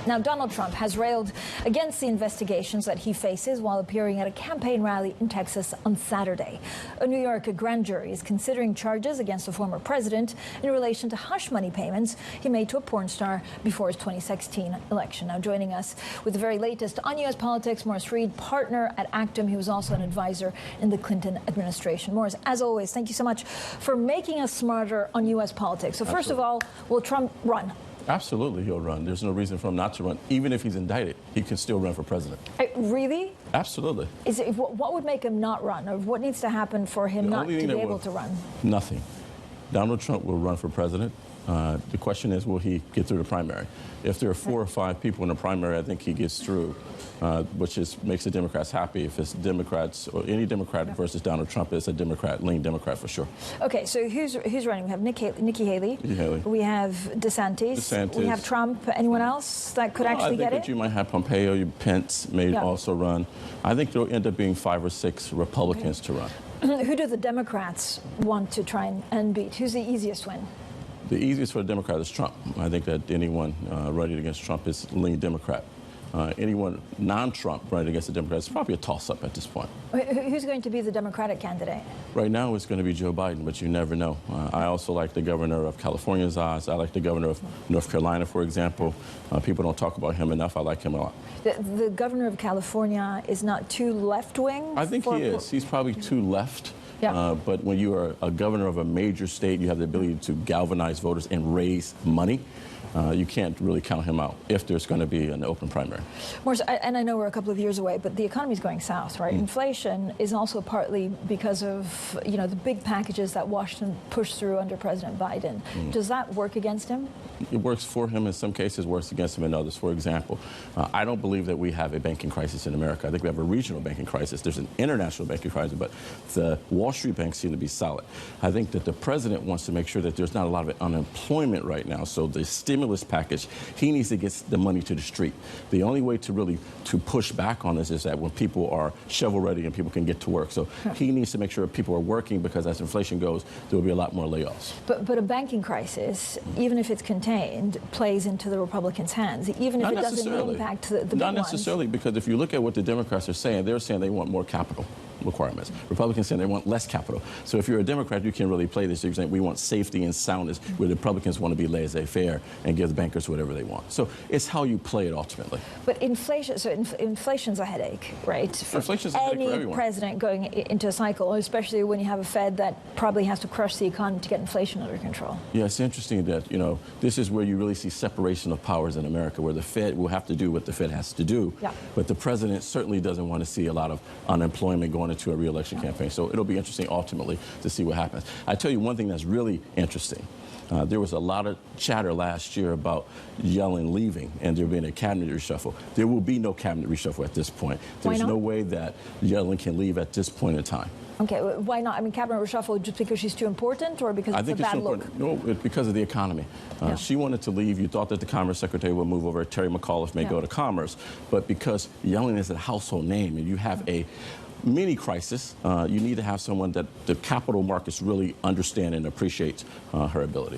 Now, Donald Trump has railed against the investigations that he faces while appearing at a campaign rally in Texas on Saturday. A New York grand jury is considering charges against the former president in relation to hush money payments he made to a porn star before his 2016 election. Now, joining us with the very latest on U.S. politics, Morris Reed, partner at Actum. He was also an advisor in the Clinton administration. Morris, as always, thank you so much for making us smarter on U.S. politics. So first of all, will Trump run? Absolutely, he'll run. There's no reason for him not to run. Even if he's indicted, he can still run for president. Really? Absolutely. What would make him not run? Or what needs to happen for him not to be able to run? Nothing. Donald Trump will run for president. The question is, will he get through the primary? If there are 4 or 5 people in the primary, I think he gets through, which makes the Democrats happy. If it's Democrats or any Democrat versus Donald Trump, it's a Democrat, lean Democrat for sure. Okay, so who's running? We have Nikki Haley. We have DeSantis. We have Trump. Anyone else that could actually get it? I think that you might have Pompeo. Pence may also run. I think there'll end up being 5 or 6 Republicans to run. Who do the Democrats want to try and beat? Who's the easiest win? The easiest for a Democrat is Trump. I think that anyone running against Trump is lean Democrat. Anyone non-Trump running against the Democrats is probably a toss-up at this point. Who's going to be the Democratic candidate? Right now it's going to be Joe Biden, but you never know. I also like the governor of California's odds. I like the governor of North Carolina, for example. People don't talk about him enough. I like him a lot. The governor of California is not too left-wing? I think he is. He's probably too left. Yeah. But when you are a governor of a major state, you have the ability to galvanize voters and raise money. You can't really count him out if there's going to be an open primary. Morris, and I know we're a couple of years away, but the economy's going south, right? Inflation is also partly because of, the big packages that Washington pushed through under President Biden. Does that work against him? It works for him in some cases, works against him in others. For example, I don't believe that we have a banking crisis in America. I think we have a regional banking crisis. There's an international banking crisis, but the Wall Street banks seem to be solid. I think that the president wants to make sure that there's not a lot of unemployment right now, so the stimulus package, he needs to get the money to the street. The only way to really push back on this is that when people are shovel ready and people can get to work. So he needs to make sure people are working, because as inflation goes, there will be a lot more layoffs. But a banking crisis, even if it's contained, plays into the Republicans' hands, even if it doesn't impact the big ones. Not necessarily, because if you look at what the Democrats are saying, they're saying they want more capital requirements. Republicans saying they want less capital. So if you're a Democrat, you can really play this. You're saying we want safety and soundness, where the Republicans want to be laissez-faire and give the bankers whatever they want. So it's how you play it ultimately. But inflation's a headache, right? Inflation's a headache for everyone. Any president going into a cycle, especially when you have a Fed that probably has to crush the economy to get inflation under control. Yeah, it's interesting that, this is where you really see separation of powers in America, where the Fed will have to do what the Fed has to do. Yeah. But the president certainly doesn't want to see a lot of unemployment going into a reelection campaign. So it'll be interesting ultimately to see what happens. I tell you one thing that's really interesting. There was a lot of chatter last year about Yellen leaving and there being a cabinet reshuffle. There will be no cabinet reshuffle at this point. There's no way that Yellen can leave at this point in time. Okay, why not? I mean, cabinet reshuffle just because she's too important, or because it's a bad look? No, because of the economy. She wanted to leave. You thought that the Commerce Secretary would move over. Terry McAuliffe may go to Commerce. But because Yellen is a household name and you have a mini crisis, you need to have someone that the capital markets really understand and appreciate her ability.